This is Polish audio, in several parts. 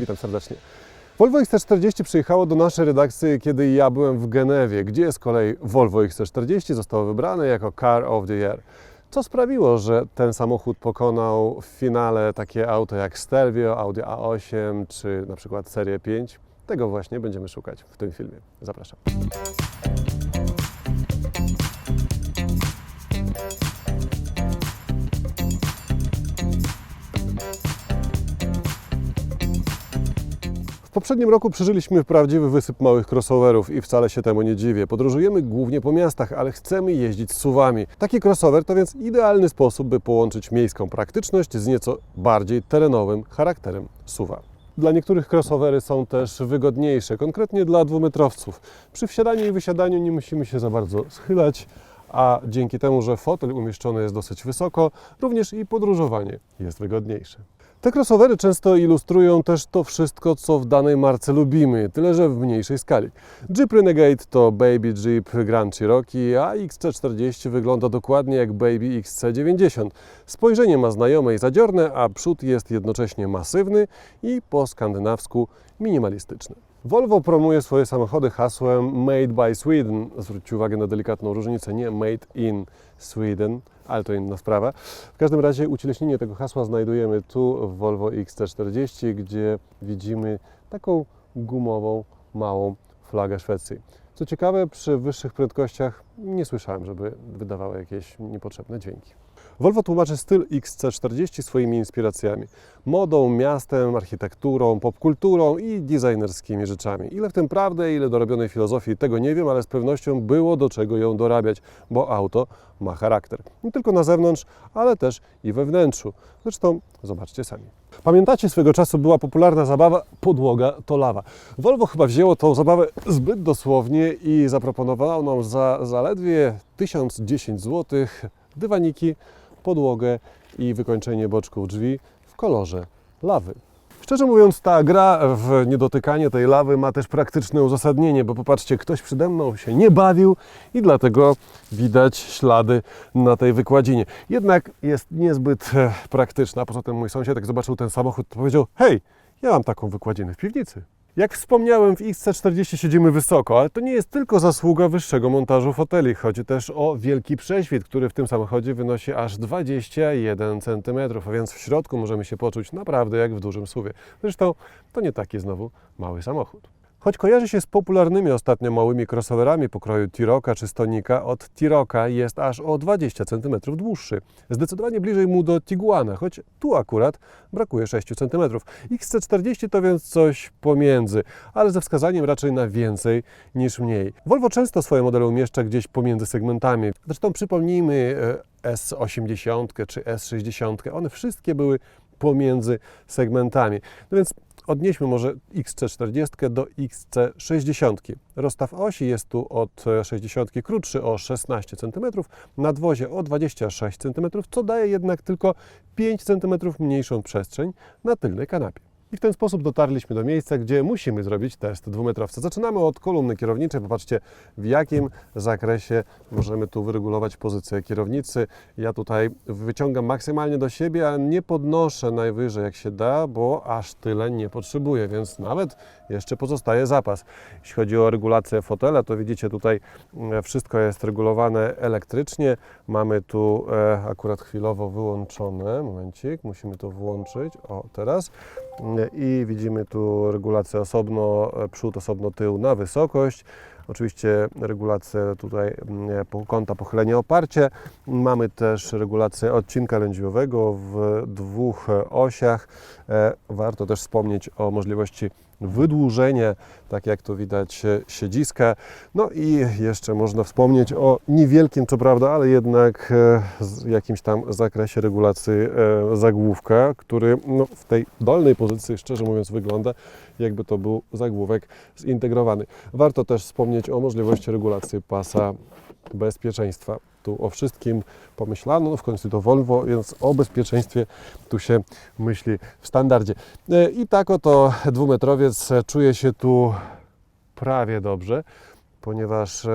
Witam serdecznie. Volvo XC40 przyjechało do naszej redakcji, kiedy ja byłem w Genewie, gdzie z kolei Volvo XC40 zostało wybrane jako Car of the Year. Co sprawiło, że ten samochód pokonał w finale takie auto jak Stelvio, Audi A8 czy na przykład Serię 5? Tego właśnie będziemy szukać w tym filmie. Zapraszam. W poprzednim roku przeżyliśmy prawdziwy wysyp małych crossoverów i wcale się temu nie dziwię. Podróżujemy głównie po miastach, ale chcemy jeździć SUV-ami. Taki crossover to więc idealny sposób, by połączyć miejską praktyczność z nieco bardziej terenowym charakterem SUV-a. Dla niektórych crossovery są też wygodniejsze, konkretnie dla dwumetrowców. Przy wsiadaniu i wysiadaniu nie musimy się za bardzo schylać, a dzięki temu, że fotel umieszczony jest dosyć wysoko, również i podróżowanie jest wygodniejsze. Te crossovery często ilustrują też to wszystko, co w danej marce lubimy, tyle że w mniejszej skali. Jeep Renegade to Baby Jeep Grand Cherokee, a XC40 wygląda dokładnie jak Baby XC90. Spojrzenie ma znajome i zadziorne, a przód jest jednocześnie masywny i po skandynawsku minimalistyczny. Volvo promuje swoje samochody hasłem Made by Sweden. Zwróćcie uwagę na delikatną różnicę, nie Made in Sweden, ale to inna sprawa. W każdym razie ucieleśnienie tego hasła znajdujemy tu w Volvo XC40, gdzie widzimy taką gumową, małą flagę Szwecji. Co ciekawe, przy wyższych prędkościach nie słyszałem, żeby wydawało jakieś niepotrzebne dźwięki. Volvo tłumaczy styl XC40 swoimi inspiracjami. Modą, miastem, architekturą, popkulturą i designerskimi rzeczami. Ile w tym prawdy, ile dorobionej filozofii, tego nie wiem, ale z pewnością było do czego ją dorabiać, bo auto ma charakter. Nie tylko na zewnątrz, ale też i we wnętrzu. Zresztą zobaczcie sami. Pamiętacie, swego czasu była popularna zabawa podłoga to lawa. Volvo chyba wzięło tą zabawę zbyt dosłownie i zaproponowało nam za zaledwie 1010 zł dywaniki, podłogę i wykończenie boczków drzwi w kolorze lawy. Szczerze mówiąc, ta gra w niedotykanie tej lawy ma też praktyczne uzasadnienie, bo popatrzcie, ktoś przede mną się nie bawił i dlatego widać ślady na tej wykładzinie. Jednak jest niezbyt praktyczna. Poza tym mój sąsiad, jak zobaczył ten samochód, to powiedział: hej, ja mam taką wykładzinę w piwnicy. Jak wspomniałem, w XC40 siedzimy wysoko, ale to nie jest tylko zasługa wyższego montażu foteli. Chodzi też o wielki prześwit, który w tym samochodzie wynosi aż 21 cm, a więc w środku możemy się poczuć naprawdę jak w dużym SUV-ie. Zresztą to nie taki znowu mały samochód. Choć kojarzy się z popularnymi ostatnio małymi crossoverami pokroju T-Rocka czy Stonika, od T-Rocka jest aż o 20 cm dłuższy. Zdecydowanie bliżej mu do Tiguana, choć tu akurat brakuje 6 cm. XC40 to więc coś pomiędzy, ale ze wskazaniem raczej na więcej niż mniej. Volvo często swoje modele umieszcza gdzieś pomiędzy segmentami. Zresztą przypomnijmy S80 czy S60, one wszystkie były pomiędzy segmentami. No więc odnieśmy może XC40 do XC60. Rozstaw osi jest tu od 60 krótszy o 16 cm, nadwozie o 26 cm, co daje jednak tylko 5 cm mniejszą przestrzeń na tylnej kanapie. I w ten sposób dotarliśmy do miejsca, gdzie musimy zrobić test dwumetrowca. Zaczynamy od kolumny kierowniczej. Popatrzcie, w jakim zakresie możemy tu wyregulować pozycję kierownicy. Ja tutaj wyciągam maksymalnie do siebie, a nie podnoszę najwyżej jak się da, bo aż tyle nie potrzebuję, więc nawet jeszcze pozostaje zapas. Jeśli chodzi o regulację fotela, to widzicie, tutaj wszystko jest regulowane elektrycznie. Mamy tu akurat chwilowo wyłączone. Momencik, musimy to włączyć. O, teraz. I widzimy tu regulację osobno, przód osobno, tył na wysokość. Oczywiście regulację tutaj kąta pochylenia oparcie. Mamy też regulację odcinka lędźwiowego w dwóch osiach. Warto też wspomnieć o możliwości wydłużenia, tak jak tu widać, siedziska. No i jeszcze można wspomnieć o niewielkim, co prawda, ale jednak jakimś tam zakresie regulacji zagłówka, który w tej dolnej pozycji, szczerze mówiąc, wygląda, jakby to był zagłówek zintegrowany. Warto też wspomnieć o możliwości regulacji pasa bezpieczeństwa. Tu o wszystkim pomyślano, no w końcu to Volvo, więc o bezpieczeństwie tu się myśli w standardzie. I tak oto dwumetrowiec czuje się tu prawie dobrze, ponieważ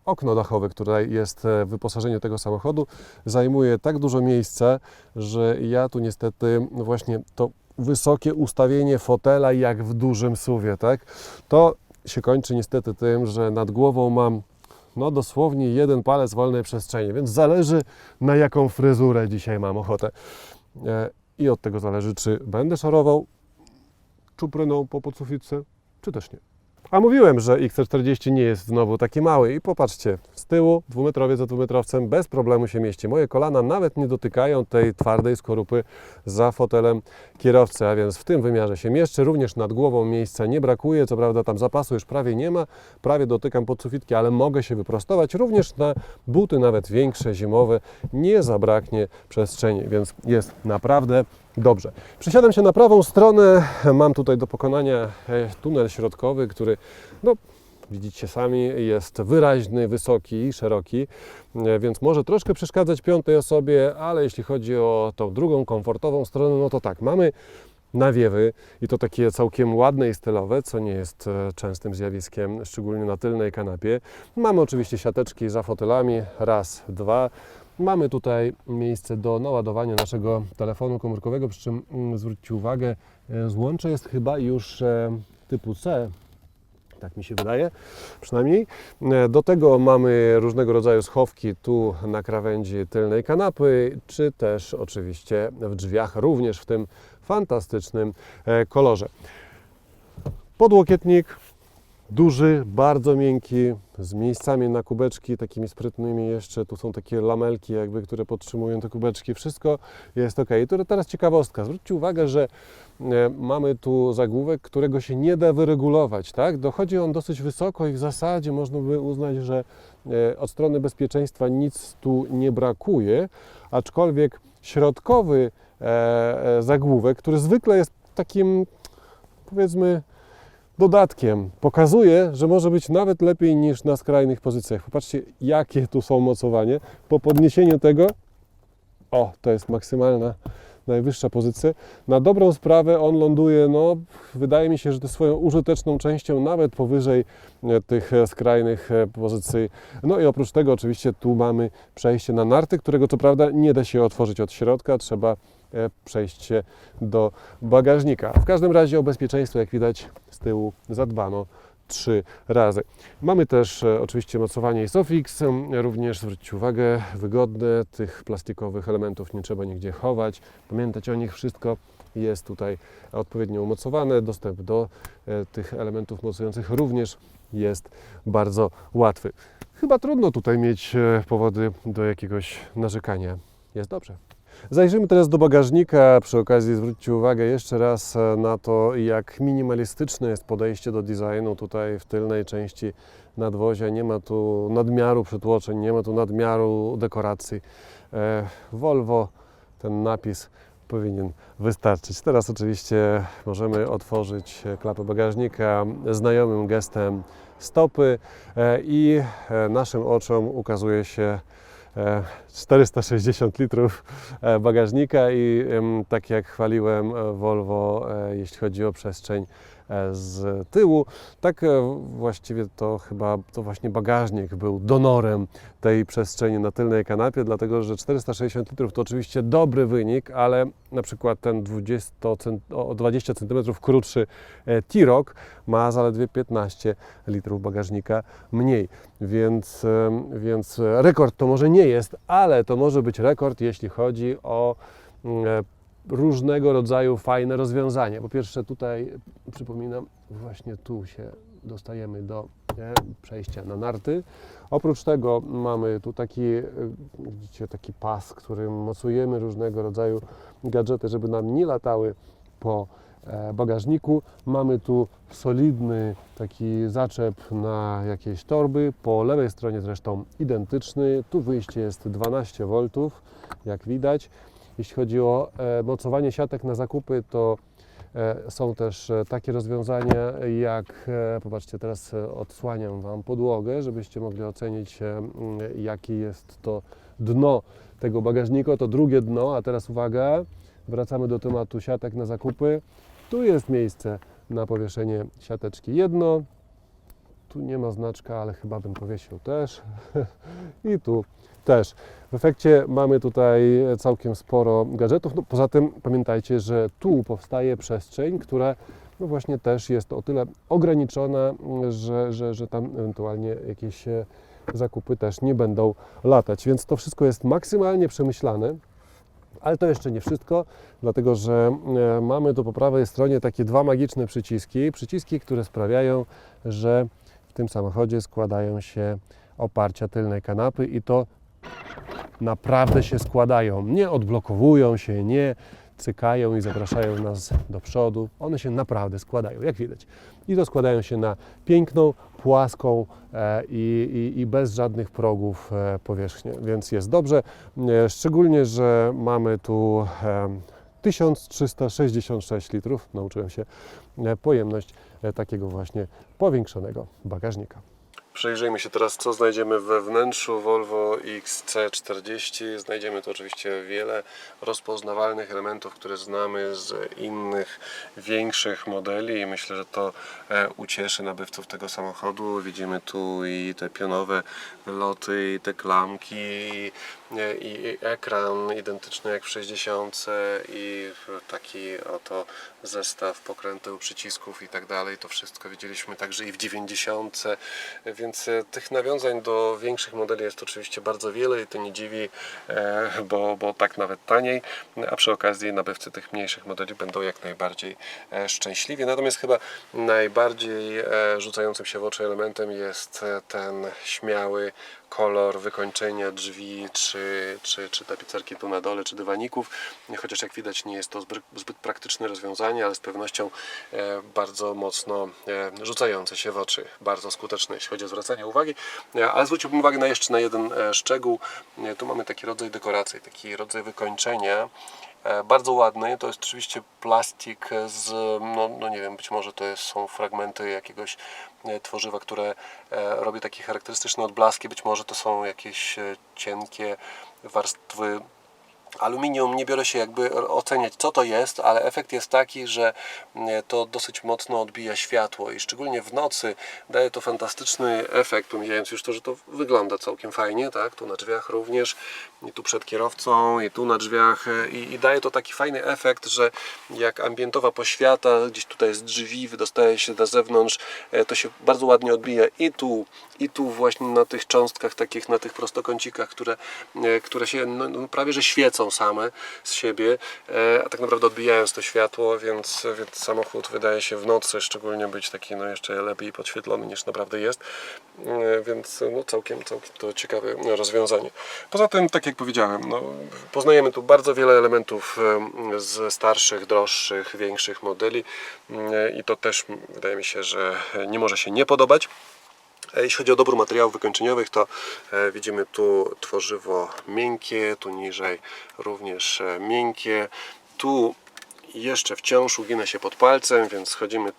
okno dachowe, które jest w wyposażeniu tego samochodu, zajmuje tak dużo miejsca, że ja tu niestety właśnie to wysokie ustawienie fotela jak w dużym SUV-ie, tak? To się kończy niestety tym, że nad głową mam no dosłownie jeden palec wolnej przestrzeni, więc zależy, na jaką fryzurę dzisiaj mam ochotę. I od tego zależy, czy będę szorował czupryną po podsufitce, czy też nie. A mówiłem, że XC40 nie jest znowu taki mały i popatrzcie, z tyłu dwumetrowiec za dwumetrowcem bez problemu się mieści. Moje kolana nawet nie dotykają tej twardej skorupy za fotelem kierowcy, a więc w tym wymiarze się mieszczę. Również nad głową miejsca nie brakuje, co prawda tam zapasu już prawie nie ma, prawie dotykam podsufitki, ale mogę się wyprostować. Również na buty nawet większe, zimowe nie zabraknie przestrzeni, więc jest naprawdę dobrze. Przesiadam się na prawą stronę, mam tutaj do pokonania tunel środkowy, który, no widzicie sami, jest wyraźny, wysoki i szeroki, więc może troszkę przeszkadzać piątej osobie, ale jeśli chodzi o tą drugą, komfortową stronę, no to tak, mamy nawiewy i to takie całkiem ładne i stylowe, co nie jest częstym zjawiskiem, szczególnie na tylnej kanapie. Mamy oczywiście siateczki za fotelami, raz, dwa. Mamy tutaj miejsce do naładowania naszego telefonu komórkowego, przy czym zwróćcie uwagę, złącze jest chyba już typu C, tak mi się wydaje przynajmniej. Do tego mamy różnego rodzaju schowki tu na krawędzi tylnej kanapy, czy też oczywiście w drzwiach, również w tym fantastycznym kolorze. Podłokietnik duży, bardzo miękki, z miejscami na kubeczki, takimi sprytnymi jeszcze. Tu są takie lamelki jakby, które podtrzymują te kubeczki. Wszystko jest ok. I teraz ciekawostka. Zwróćcie uwagę, że mamy tu zagłówek, którego się nie da wyregulować, tak? Dochodzi on dosyć wysoko i w zasadzie można by uznać, że od strony bezpieczeństwa nic tu nie brakuje, aczkolwiek środkowy zagłówek, który zwykle jest takim, powiedzmy, dodatkiem, pokazuje, że może być nawet lepiej niż na skrajnych pozycjach. Popatrzcie, jakie tu są mocowanie. Po podniesieniu tego, o, to jest maksymalna, najwyższa pozycja. Na dobrą sprawę on ląduje, no, wydaje mi się, że to swoją użyteczną częścią nawet powyżej tych skrajnych pozycji. No i oprócz tego oczywiście tu mamy przejście na narty, którego co prawda nie da się otworzyć od środka, trzeba przejść się do bagażnika. W każdym razie o bezpieczeństwo, jak widać, z tyłu zadbano 3 razy. Mamy też oczywiście mocowanie ISOFIX, również zwróćcie uwagę, wygodne, tych plastikowych elementów nie trzeba nigdzie chować, pamiętać o nich, wszystko jest tutaj odpowiednio umocowane, dostęp do tych elementów mocujących również jest bardzo łatwy. Chyba trudno tutaj mieć powody do jakiegoś narzekania, jest dobrze. Zajrzyjmy teraz do bagażnika. Przy okazji zwróćcie uwagę jeszcze raz na to, jak minimalistyczne jest podejście do designu tutaj w tylnej części nadwozia. Nie ma tu nadmiaru przytłoczeń, nie ma tu nadmiaru dekoracji. Volvo, ten napis powinien wystarczyć. Teraz oczywiście możemy otworzyć klapę bagażnika znajomym gestem stopy i naszym oczom ukazuje się 460 litrów bagażnika i tak jak chwaliłem Volvo, jeśli chodzi o przestrzeń z tyłu, tak właściwie to chyba to właśnie bagażnik był donorem tej przestrzeni na tylnej kanapie, dlatego że 460 litrów to oczywiście dobry wynik, ale na przykład ten o 20 cm krótszy T-Roc ma zaledwie 15 litrów bagażnika mniej, więc rekord to może nie jest, ale to może być rekord, jeśli chodzi o różnego rodzaju fajne rozwiązania. Po pierwsze tutaj, przypominam, właśnie tu się dostajemy do przejścia na narty. Oprócz tego mamy tu taki, widzicie, taki pas, którym mocujemy różnego rodzaju gadżety, żeby nam nie latały po bagażniku. Mamy tu solidny taki zaczep na jakieś torby. Po lewej stronie zresztą identyczny. Tu wyjście jest 12 V, jak widać. Jeśli chodzi o mocowanie siatek na zakupy, to są też takie rozwiązania jak, popatrzcie, teraz odsłaniam Wam podłogę, żebyście mogli ocenić, jakie jest to dno tego bagażnika, to drugie dno, a teraz uwaga, wracamy do tematu siatek na zakupy. Tu jest miejsce na powieszenie siateczki jedno, Tu nie ma znaczka, ale chyba bym powiesił też. I tu też. W efekcie mamy tutaj całkiem sporo gadżetów. No, poza tym pamiętajcie, że tu powstaje przestrzeń, która no właśnie też jest o tyle ograniczona, że tam ewentualnie jakieś zakupy też nie będą latać. Więc to wszystko jest maksymalnie przemyślane. Ale to jeszcze nie wszystko, dlatego że mamy tu po prawej stronie takie dwa magiczne przyciski, które sprawiają, że w tym samochodzie składają się oparcia tylnej kanapy i to naprawdę się składają. Nie odblokowują się, nie cykają i zapraszają nas do przodu. One się naprawdę składają, jak widać. I to składają się na piękną, płaską i bez żadnych progów powierzchnię, więc jest dobrze. Szczególnie, że mamy tu 1366 litrów, nauczyłem się, pojemność takiego właśnie powiększonego bagażnika. Przejrzyjmy się teraz, co znajdziemy we wnętrzu Volvo XC40. Znajdziemy tu oczywiście wiele rozpoznawalnych elementów, które znamy z innych, większych modeli i myślę, że to ucieszy nabywców tego samochodu. Widzimy tu i te pionowe loty, i te klamki, i ekran identyczny jak w 60 i taki oto zestaw pokręteł, przycisków i tak dalej. To wszystko widzieliśmy także i w 90, więc tych nawiązań do większych modeli jest oczywiście bardzo wiele i to nie dziwi, bo tak nawet taniej, a przy okazji nabywcy tych mniejszych modeli będą jak najbardziej szczęśliwi. Natomiast chyba najbardziej rzucającym się w oczy elementem jest ten śmiały kolor wykończenia drzwi, czy tapicerki tu na dole, czy dywaników. Chociaż jak widać nie jest to zbyt praktyczne rozwiązanie, ale z pewnością bardzo mocno rzucające się w oczy, bardzo skuteczne jeśli chodzi o zwracanie uwagi. Ale zwróciłbym uwagę jeszcze na jeden szczegół. Tu mamy taki rodzaj dekoracji, taki rodzaj wykończenia. Bardzo ładny, to jest oczywiście plastik z, no nie wiem, być może to są fragmenty jakiegoś tworzywa, które robi takie charakterystyczne odblaski, być może to są jakieś cienkie warstwy aluminium. Nie biorę się jakby oceniać, co to jest, ale efekt jest taki, że to dosyć mocno odbija światło i szczególnie w nocy daje to fantastyczny efekt, pomijając już to, że to wygląda całkiem fajnie, tak? Tu na drzwiach również, i tu przed kierowcą, i tu na drzwiach i daje to taki fajny efekt, że jak ambientowa poświata gdzieś tutaj z drzwi wydostaje się na zewnątrz, to się bardzo ładnie odbija i tu właśnie na tych cząstkach takich, na tych prostokącikach, które się no, prawie że świecą same z siebie, a tak naprawdę odbijając to światło, więc samochód wydaje się w nocy szczególnie być taki no jeszcze lepiej podświetlony niż naprawdę jest, więc no, całkiem to ciekawe rozwiązanie. Poza tym, tak jak powiedziałem, no, poznajemy tu bardzo wiele elementów z starszych, droższych, większych modeli i to też wydaje mi się, że nie może się nie podobać. Jeśli chodzi o dobór materiałów wykończeniowych, to widzimy tu tworzywo miękkie, tu niżej również miękkie, tu jeszcze wciąż ugina się pod palcem, więc schodzimy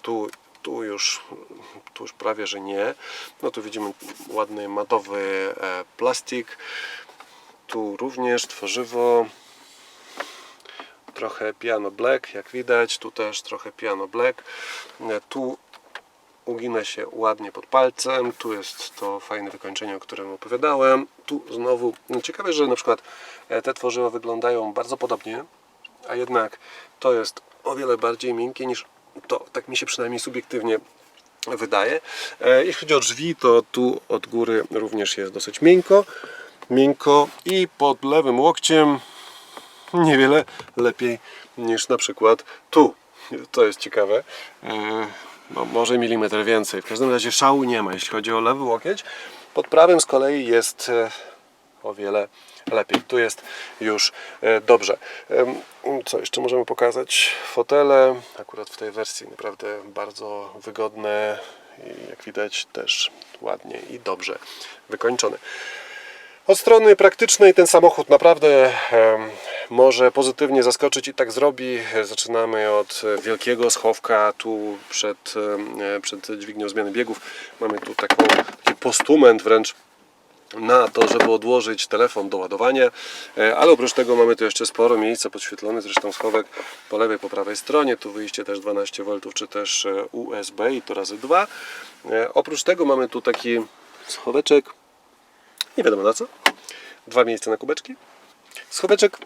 tu już prawie że nie. No tu widzimy ładny matowy plastik, tu również tworzywo, trochę piano black jak widać, tu też trochę piano black, tu ugina się ładnie pod palcem, tu jest to fajne wykończenie, o którym opowiadałem. Tu znowu, ciekawe, że na przykład te tworzywa wyglądają bardzo podobnie, a jednak to jest o wiele bardziej miękkie niż to, tak mi się przynajmniej subiektywnie wydaje. Jeśli chodzi o drzwi, to tu od góry również jest dosyć miękko i pod lewym łokciem niewiele lepiej niż na przykład tu. To jest ciekawe. No, może milimetr więcej. W każdym razie szału nie ma, jeśli chodzi o lewy łokieć. Pod prawym z kolei jest o wiele lepiej. Tu jest już dobrze. Co jeszcze możemy pokazać? Fotele, akurat w tej wersji naprawdę bardzo wygodne i jak widać też ładnie i dobrze wykończone. Od strony praktycznej ten samochód naprawdę może pozytywnie zaskoczyć i tak zrobi. Zaczynamy od wielkiego schowka tu przed dźwignią zmiany biegów. Mamy tu taki postument wręcz na to, żeby odłożyć telefon do ładowania, ale oprócz tego mamy tu jeszcze sporo miejsca, podświetlony zresztą schowek po lewej, po prawej stronie, tu wyjście też 12V czy też USB i to razy 2. Oprócz tego mamy tu taki schoweczek, nie wiadomo na co, 2 miejsca na kubeczki, schoweczek,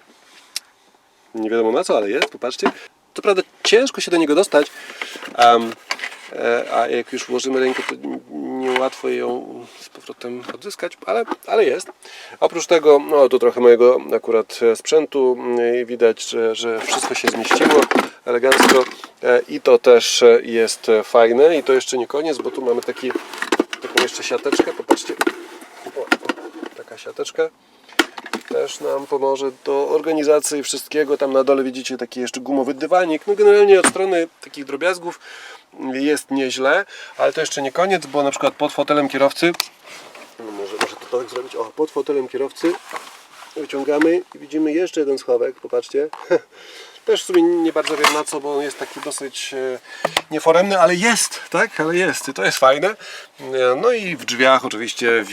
nie wiadomo na co, ale jest, popatrzcie, co prawda ciężko się do niego dostać, a jak już włożymy rękę, to niełatwo ją z powrotem odzyskać, ale jest. Oprócz tego, no tu trochę mojego akurat sprzętu, widać, że wszystko się zmieściło elegancko i to też jest fajne. I to jeszcze nie koniec, bo tu mamy taką jeszcze siateczkę, popatrzcie, taka siateczka też nam pomoże do organizacji wszystkiego. Tam na dole widzicie taki jeszcze gumowy dywanik. No generalnie od strony takich drobiazgów jest nieźle, ale to jeszcze nie koniec, bo na przykład pod fotelem kierowcy, może to tak zrobić, pod fotelem kierowcy wyciągamy i widzimy jeszcze jeden schowek, popatrzcie. Też w sumie nie bardzo wiem na co, bo on jest taki dosyć nieforemny, ale jest, tak? Ale jest i to jest fajne. No i w drzwiach oczywiście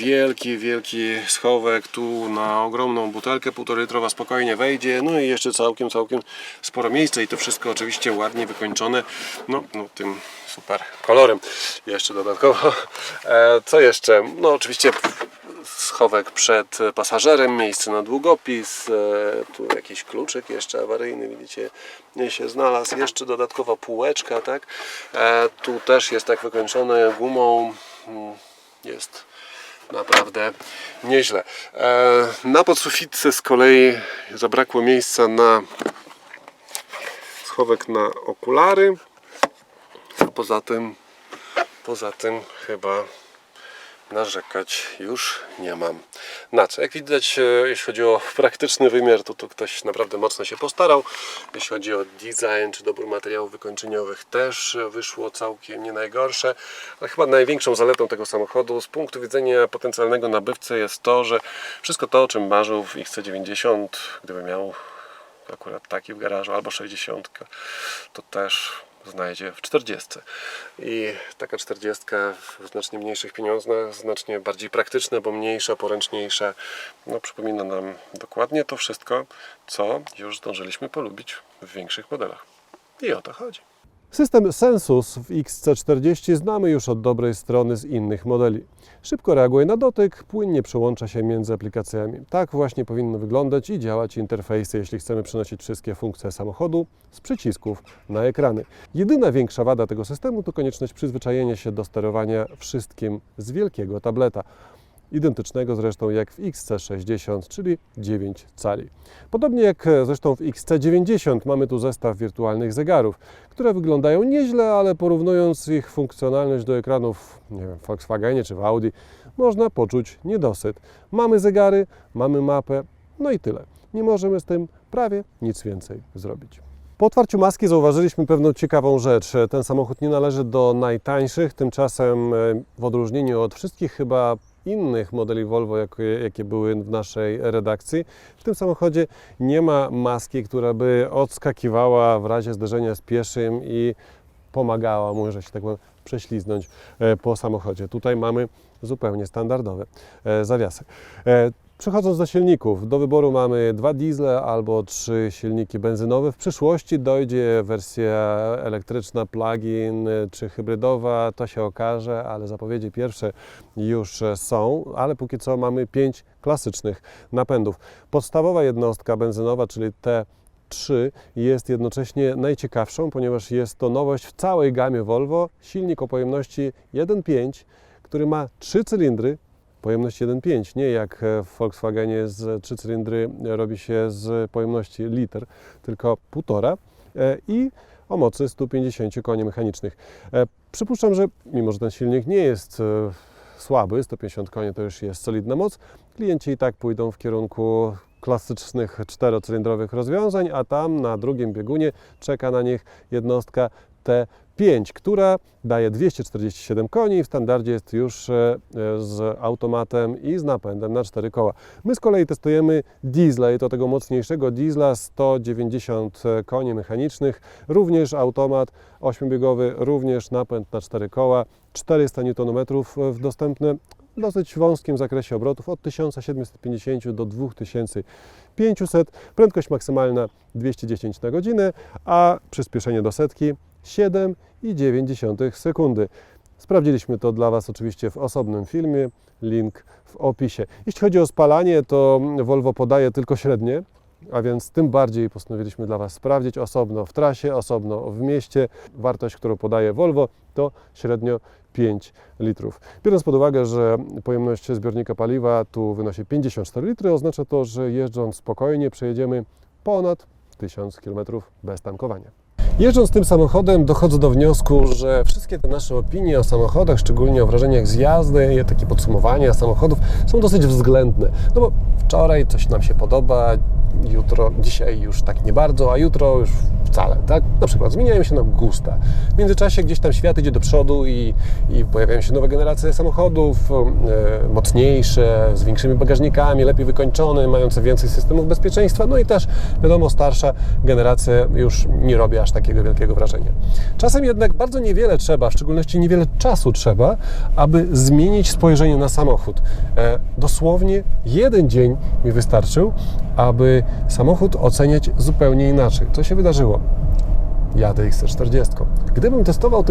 wielki schowek, tu na ogromną butelkę 1,5 litrowa spokojnie wejdzie, no i jeszcze całkiem sporo miejsca i to wszystko oczywiście ładnie wykończone, no tym super kolorem jeszcze dodatkowo. Co jeszcze? No oczywiście schowek przed pasażerem, miejsce na długopis, tu jakiś kluczyk jeszcze awaryjny, widzicie, się znalazł, jeszcze dodatkowa półeczka, tak? Tu też jest tak wykończone gumą, jest naprawdę nieźle. Na podsufitce z kolei zabrakło miejsca na schowek na okulary, a poza tym chyba narzekać już nie mam na co. Jak widać, jeśli chodzi o praktyczny wymiar, to ktoś naprawdę mocno się postarał. Jeśli chodzi o design czy dobór materiałów wykończeniowych, też wyszło całkiem nie najgorsze. Ale chyba największą zaletą tego samochodu z punktu widzenia potencjalnego nabywcy jest to, że wszystko to, o czym marzył w XC90, gdyby miał akurat taki w garażu albo 60, to też znajdzie w 40. I taka 40 w znacznie mniejszych pieniądzach, znacznie bardziej praktyczna, bo mniejsza, poręczniejsza, no przypomina nam dokładnie to wszystko, co już zdążyliśmy polubić w większych modelach. I o to chodzi. System Sensus w XC40 znamy już od dobrej strony z innych modeli. Szybko reaguje na dotyk, płynnie przełącza się między aplikacjami. Tak właśnie powinny wyglądać i działać interfejsy, jeśli chcemy przenosić wszystkie funkcje samochodu z przycisków na ekrany. Jedyna większa wada tego systemu to konieczność przyzwyczajenia się do sterowania wszystkim z wielkiego tableta. Identycznego zresztą jak w XC60, czyli 9 cali. Podobnie jak zresztą w XC90 mamy tu zestaw wirtualnych zegarów, które wyglądają nieźle, ale porównując ich funkcjonalność do ekranów, nie wiem, w Volkswagenie czy w Audi, można poczuć niedosyt. Mamy zegary, mamy mapę, no i tyle. Nie możemy z tym prawie nic więcej zrobić. Po otwarciu maski zauważyliśmy pewną ciekawą rzecz. Ten samochód nie należy do najtańszych, tymczasem w odróżnieniu od wszystkich chyba innych modeli Volvo, jakie były w naszej redakcji, w tym samochodzie nie ma maski, która by odskakiwała w razie zderzenia z pieszym i pomagała mu, że się tak powiem, prześliznąć po samochodzie. Tutaj mamy zupełnie standardowe zawiasy. Przechodząc do silników, do wyboru mamy 2 diesle albo 3 silniki benzynowe. W przyszłości dojdzie wersja elektryczna, plug-in czy hybrydowa, to się okaże, ale zapowiedzi pierwsze już są, ale póki co mamy 5 klasycznych napędów. Podstawowa jednostka benzynowa, czyli T3, jest jednocześnie najciekawszą, ponieważ jest to nowość w całej gamie Volvo. Silnik o pojemności 1.5, który ma 3 cylindry, pojemność 1.5, nie jak w Volkswagenie z 3 cylindry robi się z pojemności liter, tylko 1,5 i o mocy 150 koni mechanicznych. Przypuszczam, że mimo że ten silnik nie jest słaby, 150 koni to już jest solidna moc, klienci i tak pójdą w kierunku klasycznych 4-cylindrowych rozwiązań, a tam na drugim biegunie czeka na nich jednostka T5, która daje 247 koni, w standardzie jest już z automatem i z napędem na 4 koła. My z kolei testujemy diesla i to tego mocniejszego diesla, 190 koni mechanicznych, również automat 8-biegowy, również napęd na 4 koła, 400 Nm dostępne. w dosyć wąskim zakresie obrotów od 1750 do 2500, prędkość maksymalna 210 na godzinę, a przyspieszenie do setki 7,9 sekundy. Sprawdziliśmy to dla Was oczywiście w osobnym filmie, link w opisie. Jeśli chodzi o spalanie, to Volvo podaje tylko średnie, a więc tym bardziej postanowiliśmy dla Was sprawdzić osobno w trasie, osobno w mieście. Wartość, którą podaje Volvo, to średnio 5 litrów. Biorąc pod uwagę, że pojemność zbiornika paliwa tu wynosi 54 litry, oznacza to, że jeżdżąc spokojnie przejedziemy ponad 1000 km bez tankowania. Jeżdżąc tym samochodem dochodzę do wniosku, że wszystkie te nasze opinie o samochodach, szczególnie o wrażeniach z jazdy, takie podsumowania samochodów są dosyć względne. No bo wczoraj coś nam się podoba, dzisiaj już tak nie bardzo, a jutro już wcale, tak? Na przykład zmieniają się nam gusta. W międzyczasie gdzieś tam świat idzie do przodu i pojawiają się nowe generacje samochodów, mocniejsze, z większymi bagażnikami, lepiej wykończone, mające więcej systemów bezpieczeństwa, no i też, wiadomo, starsza generacja już nie robi aż takiego wielkiego wrażenia. Czasem jednak bardzo niewiele trzeba, w szczególności niewiele czasu trzeba, aby zmienić spojrzenie na samochód. Dosłownie jeden dzień mi wystarczył, aby samochód oceniać zupełnie inaczej. Co się wydarzyło? Jadę XC40. Gdybym testował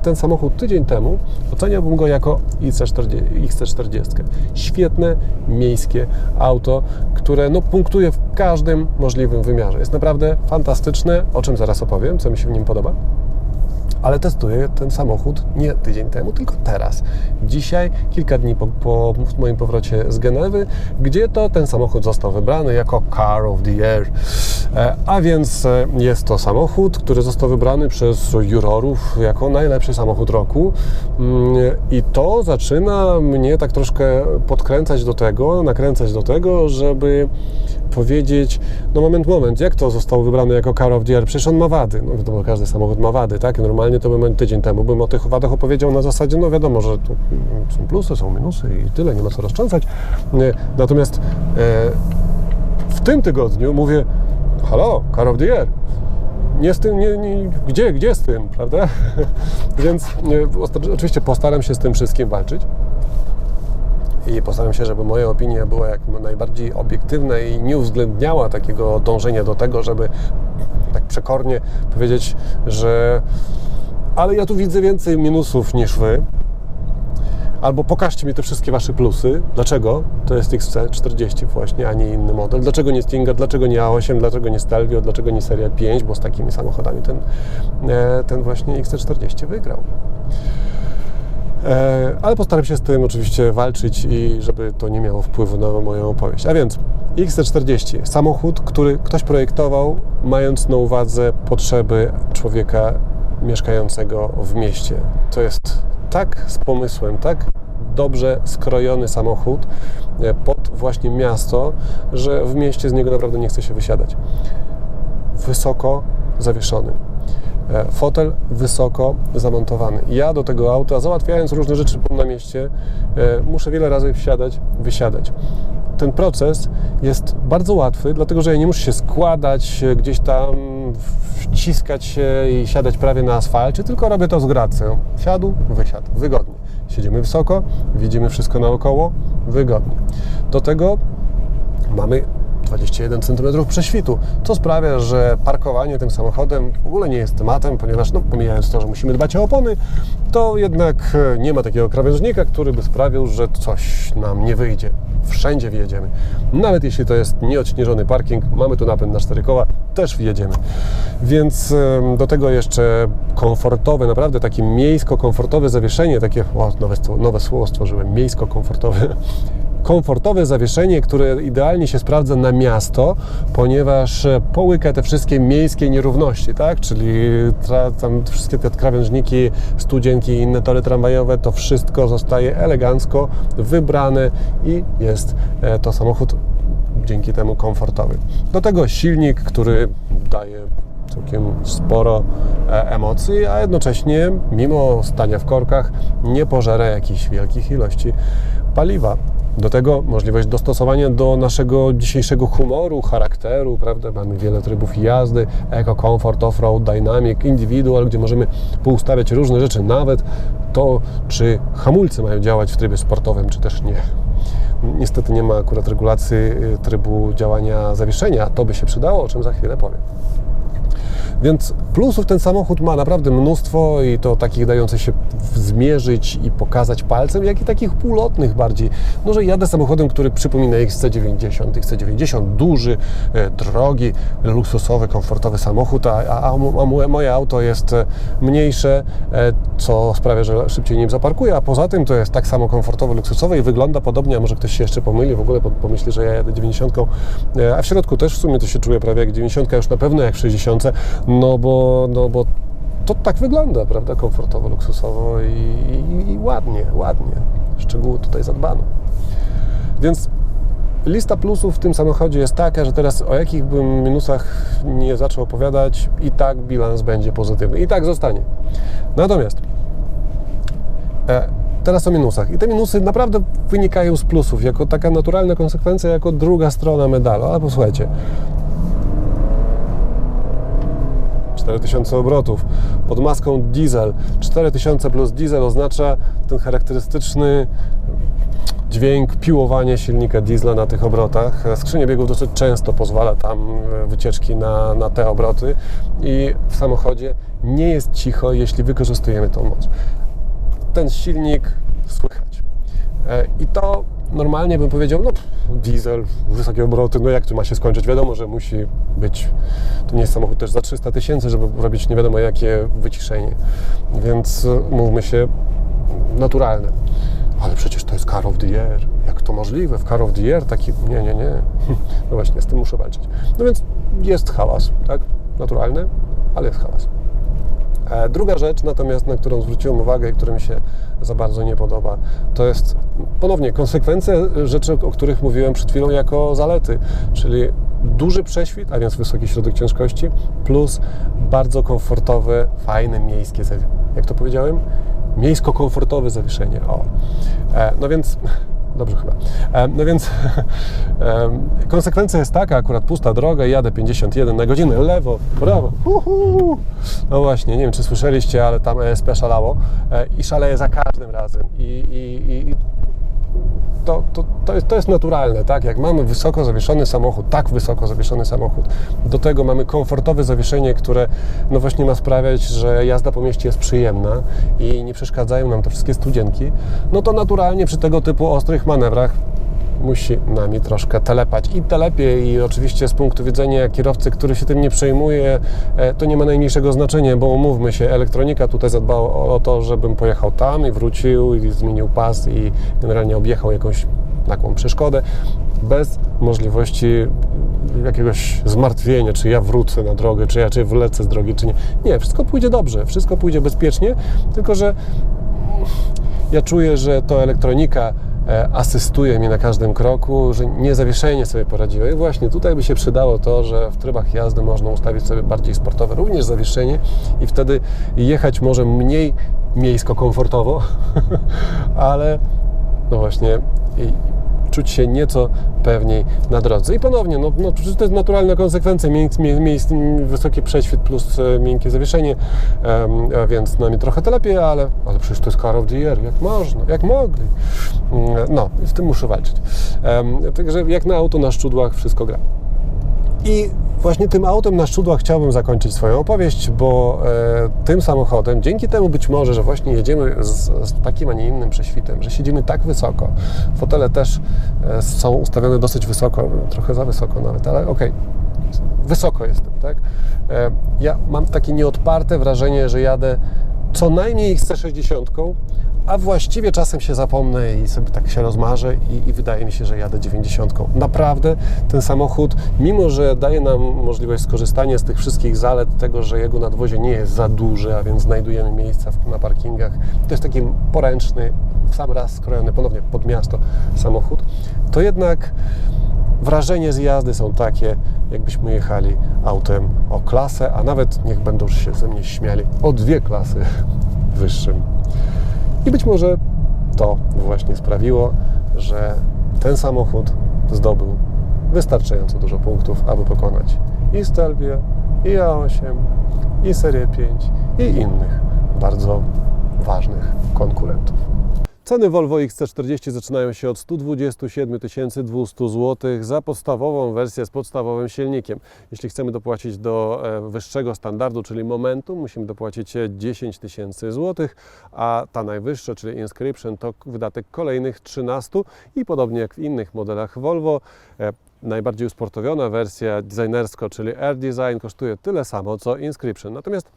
ten samochód tydzień temu, oceniałbym go jako XC40. Świetne, miejskie auto, które punktuje w każdym możliwym wymiarze. Jest naprawdę fantastyczne, o czym zaraz opowiem, co mi się w nim podoba. Ale testuję ten samochód nie tydzień temu, tylko teraz. Dzisiaj, kilka dni po moim powrocie z Genewy, gdzie to ten samochód został wybrany jako Car of the Year. A więc jest to samochód, który został wybrany przez jurorów jako najlepszy samochód roku. I to zaczyna mnie tak troszkę nakręcać do tego, żeby powiedzieć, moment, jak to został wybrany jako Car of the Year? Przecież on ma wady. No wiadomo, każdy samochód ma wady, tak? Normalnie to tydzień temu bym o tych wadach opowiedział na zasadzie, no wiadomo, że tu są plusy, są minusy i tyle, nie ma co roztrząsać. Natomiast w tym tygodniu mówię, halo, Car of the Year. Nie z tym, gdzie z tym, prawda? Więc oczywiście postaram się z tym wszystkim walczyć. I postaram się, żeby moja opinia była jak najbardziej obiektywna i nie uwzględniała takiego dążenia do tego, żeby tak przekornie powiedzieć, że ale ja tu widzę więcej minusów niż Wy. Albo pokażcie mi te wszystkie Wasze plusy. Dlaczego to jest XC40 właśnie, a nie inny model? Dlaczego nie Stinger? Dlaczego nie A8? Dlaczego nie Stelvio? Dlaczego nie seria 5? Bo z takimi samochodami ten właśnie XC40 wygrał. Ale postaram się z tym oczywiście walczyć i żeby to nie miało wpływu na moją opowieść. A więc XC40, samochód, który ktoś projektował, mając na uwadze potrzeby człowieka mieszkającego w mieście. To jest tak z pomysłem, tak dobrze skrojony samochód pod właśnie miasto, że w mieście z niego naprawdę nie chce się wysiadać. Wysoko zawieszony. Fotel wysoko zamontowany. Ja do tego auta, załatwiając różne rzeczy na mieście, muszę wiele razy wysiadać. Ten proces jest bardzo łatwy, dlatego że ja nie muszę się składać, gdzieś tam wciskać się i siadać prawie na asfalcie, tylko robię to z gracją. Siadł, wysiadł, wygodnie. Siedzimy wysoko, widzimy wszystko naokoło, wygodnie. Do tego mamy 21 cm prześwitu, co sprawia, że parkowanie tym samochodem w ogóle nie jest tematem, ponieważ pomijając to, że musimy dbać o opony, to jednak nie ma takiego krawężnika, który by sprawił, że coś nam nie wyjdzie. Wszędzie wjedziemy. Nawet jeśli to jest nieodśnieżony parking, mamy tu napęd na 4 koła, też wjedziemy. Więc do tego jeszcze komfortowe, naprawdę takie miejsko-komfortowe zawieszenie, takie, nowe słowo stworzyłem, miejsko-komfortowe. Komfortowe zawieszenie, które idealnie się sprawdza na miasto, ponieważ połyka te wszystkie miejskie nierówności, tak? Czyli tam wszystkie te krawężniki, studzienki i inne tory tramwajowe, to wszystko zostaje elegancko wybrane i jest to samochód dzięki temu komfortowy. Do tego silnik, który daje całkiem sporo emocji, a jednocześnie mimo stania w korkach nie pożera jakichś wielkich ilości paliwa. Do tego możliwość dostosowania do naszego dzisiejszego humoru, charakteru, prawda? Mamy wiele trybów jazdy, Eco, Comfort, Offroad, Dynamic, Individual, gdzie możemy poustawiać różne rzeczy, nawet to, czy hamulce mają działać w trybie sportowym, czy też nie. Niestety nie ma akurat regulacji trybu działania zawieszenia, to by się przydało, o czym za chwilę powiem. Więc plusów ten samochód ma naprawdę mnóstwo i to takich dających się zmierzyć i pokazać palcem, jak i takich półlotnych bardziej. No, że jadę samochodem, który przypomina XC90. XC90 duży, drogi, luksusowy, komfortowy samochód, a moje auto jest mniejsze, co sprawia, że szybciej nim zaparkuję, a poza tym to jest tak samo komfortowe, luksusowe i wygląda podobnie, a może ktoś się jeszcze pomyli, w ogóle pomyśli, że ja jadę 90, a w środku też w sumie to się czuje prawie jak 90, już na pewno jak w 60, no bo to tak wygląda, prawda, komfortowo, luksusowo i ładnie. Szczegóły tutaj zadbano. Więc lista plusów w tym samochodzie jest taka, że teraz o jakich bym minusach nie zaczął opowiadać, i tak bilans będzie pozytywny. I tak zostanie. Natomiast teraz o minusach. I te minusy naprawdę wynikają z plusów, jako taka naturalna konsekwencja, jako druga strona medalu. Ale posłuchajcie, 4000 obrotów, pod maską diesel. 4000 plus diesel oznacza ten charakterystyczny dźwięk, piłowanie silnika diesla na tych obrotach. Skrzynia biegów dosyć często pozwala tam wycieczki na te obroty i w samochodzie nie jest cicho, jeśli wykorzystujemy tą moc. Ten silnik słychać. I to normalnie bym powiedział, no diesel, wysokie obroty, no jak to ma się skończyć? Wiadomo, że musi być, to nie jest samochód też za 300 000, żeby robić nie wiadomo jakie wyciszenie. Więc mówmy się, naturalne. Ale przecież to jest Car of the Year. Jak to możliwe? W Car of the Year taki... Nie. No właśnie, z tym muszę walczyć. No więc jest hałas, tak? Naturalny, ale jest hałas. Druga rzecz natomiast, na którą zwróciłem uwagę i która mi się za bardzo nie podoba, to jest ponownie konsekwencja rzeczy, o których mówiłem przed chwilą jako zalety, czyli duży prześwit, a więc wysoki środek ciężkości, plus bardzo komfortowe, fajne, miejskie, jak to powiedziałem? Miejsko-komfortowe zawieszenie. No więc... Dobrze chyba. No więc konsekwencja jest taka, akurat pusta droga, jadę 51 na godzinę, lewo, prawo. No właśnie, nie wiem, czy słyszeliście, ale tam ESP szalało i szaleje za każdym razem. To jest naturalne, tak? Jak mamy wysoko zawieszony samochód, tak wysoko zawieszony samochód, do tego mamy komfortowe zawieszenie, które no właśnie ma sprawiać, że jazda po mieście jest przyjemna i nie przeszkadzają nam te wszystkie studzienki, no to naturalnie przy tego typu ostrych manewrach musi nami troszkę telepać. I telepie, i oczywiście z punktu widzenia kierowcy, który się tym nie przejmuje, to nie ma najmniejszego znaczenia, bo umówmy się, elektronika tutaj zadbała o to, żebym pojechał tam i wrócił i zmienił pas i generalnie objechał jakąś taką przeszkodę bez możliwości jakiegoś zmartwienia, czy ja wrócę na drogę, czy ja wylecę z drogi, czy nie. Nie, wszystko pójdzie dobrze, wszystko pójdzie bezpiecznie, tylko że ja czuję, że to elektronika asystuje mi na każdym kroku, że nie zawieszenie sobie poradziło. I właśnie tutaj by się przydało to, że w trybach jazdy można ustawić sobie bardziej sportowe również zawieszenie i wtedy jechać może mniej miejsko-komfortowo, ale no właśnie czuć się nieco pewniej na drodze. I ponownie, no przecież to jest naturalna konsekwencja, wysoki prześwit plus miękkie zawieszenie, więc na mnie trochę to lepiej, ale przecież to jest Car of the Year, jak można, jak mogli. No, z tym muszę walczyć. Także jak na auto na szczudłach wszystko gra. I właśnie tym autem na szczudłach chciałbym zakończyć swoją opowieść, bo tym samochodem, dzięki temu być może, że właśnie jedziemy z takim, a nie innym prześwitem, że siedzimy tak wysoko, fotele też są ustawione dosyć wysoko, trochę za wysoko nawet, ale okej, wysoko jestem, tak? Ja mam takie nieodparte wrażenie, że jadę co najmniej XC60, a właściwie czasem się zapomnę i sobie tak się rozmarzę i wydaje mi się, że jadę 90. Naprawdę ten samochód, mimo że daje nam możliwość skorzystania z tych wszystkich zalet tego, że jego nadwozie nie jest za duże, a więc znajdujemy miejsca na parkingach, to jest taki poręczny, w sam raz skrojony ponownie pod miasto samochód, to jednak wrażenie z jazdy są takie, jakbyśmy jechali autem o klasę, a nawet niech będą się ze mnie śmiali, o 2 klasy wyższym. I być może to właśnie sprawiło, że ten samochód zdobył wystarczająco dużo punktów, aby pokonać i Stelvio, i A8, i Serię 5, i innych bardzo ważnych konkurentów. Ceny Volvo XC40 zaczynają się od 127 200 zł za podstawową wersję z podstawowym silnikiem. Jeśli chcemy dopłacić do wyższego standardu, czyli Momentum, musimy dopłacić 10 000 zł, a ta najwyższa, czyli Inscription, to wydatek kolejnych 13 i podobnie jak w innych modelach Volvo, najbardziej usportowiona wersja designersko, czyli Air Design, kosztuje tyle samo co Inscription. Natomiast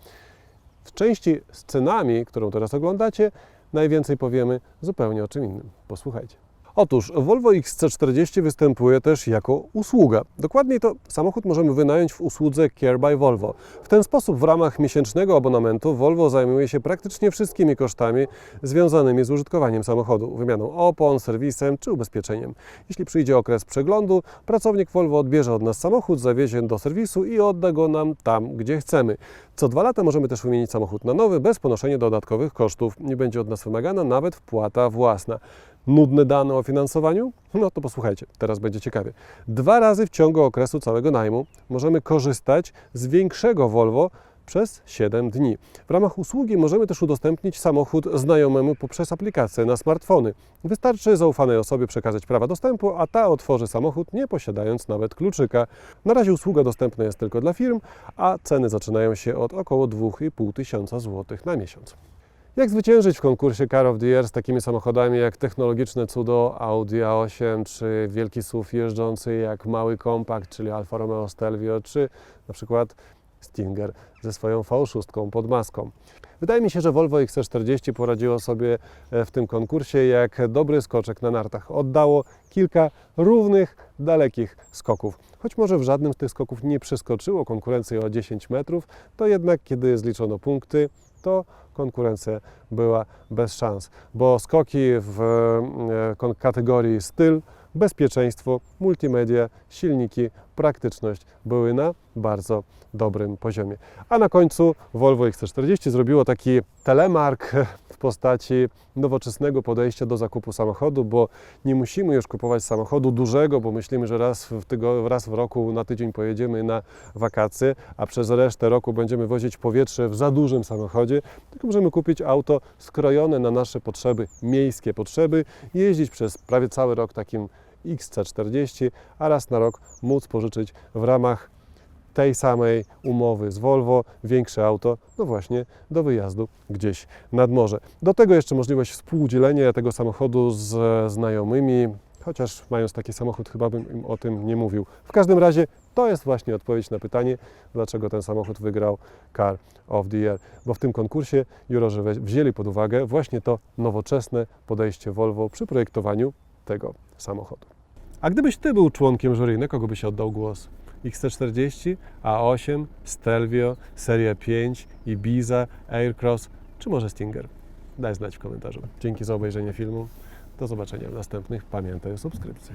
w części z cenami, którą teraz oglądacie, najwięcej powiemy zupełnie o czym innym. Posłuchajcie. Otóż Volvo XC40 występuje też jako usługa. Dokładniej to samochód możemy wynająć w usłudze Care by Volvo. W ten sposób w ramach miesięcznego abonamentu Volvo zajmuje się praktycznie wszystkimi kosztami związanymi z użytkowaniem samochodu, wymianą opon, serwisem czy ubezpieczeniem. Jeśli przyjdzie okres przeglądu, pracownik Volvo odbierze od nas samochód, zawiezie do serwisu i odda go nam tam, gdzie chcemy. Co 2 lata możemy też wymienić samochód na nowy bez ponoszenia dodatkowych kosztów. Nie będzie od nas wymagana nawet wpłata własna. Nudne dane o finansowaniu? No to posłuchajcie, teraz będzie ciekawie. 2 razy w ciągu okresu całego najmu możemy korzystać z większego Volvo przez 7 dni. W ramach usługi możemy też udostępnić samochód znajomemu poprzez aplikację na smartfony. Wystarczy zaufanej osobie przekazać prawa dostępu, a ta otworzy samochód, nie posiadając nawet kluczyka. Na razie usługa dostępna jest tylko dla firm, a ceny zaczynają się od około 2500 zł na miesiąc. Jak zwyciężyć w konkursie Car of the Year z takimi samochodami jak technologiczne cudo Audi A8, czy wielki SUV jeżdżący jak mały kompakt, czyli Alfa Romeo Stelvio, czy na przykład Stinger ze swoją V6 pod maską? Wydaje mi się, że Volvo XC40 poradziło sobie w tym konkursie jak dobry skoczek na nartach. Oddało kilka równych, dalekich skoków. Choć może w żadnym z tych skoków nie przeskoczyło konkurencji o 10 metrów, to jednak kiedy zliczono punkty, to konkurencja była bez szans, bo skoki w kategorii styl, bezpieczeństwo, multimedia, silniki, praktyczność były na bardzo dobrym poziomie. A na końcu Volvo XC40 zrobiło taki telemark w postaci nowoczesnego podejścia do zakupu samochodu, bo nie musimy już kupować samochodu dużego, bo myślimy, że raz w roku na tydzień pojedziemy na wakacje, a przez resztę roku będziemy wozić powietrze w za dużym samochodzie, tylko możemy kupić auto skrojone na nasze potrzeby, miejskie potrzeby, jeździć przez prawie cały rok takim XC40, a raz na rok móc pożyczyć w ramach tej samej umowy z Volvo większe auto, no właśnie do wyjazdu gdzieś nad morze. Do tego jeszcze możliwość współdzielenia tego samochodu z znajomymi, chociaż mając taki samochód chyba bym im o tym nie mówił. W każdym razie to jest właśnie odpowiedź na pytanie, dlaczego ten samochód wygrał Car of the Year. Bo w tym konkursie jurorzy wzięli pod uwagę właśnie to nowoczesne podejście Volvo przy projektowaniu tego samochodu. A gdybyś Ty był członkiem jury, na kogo byś oddał głos? XC40, A8, Stelvio, Seria 5, Ibiza, Aircross czy może Stinger? Daj znać w komentarzu. Dzięki za obejrzenie filmu. Do zobaczenia w następnych. Pamiętaj o subskrypcji.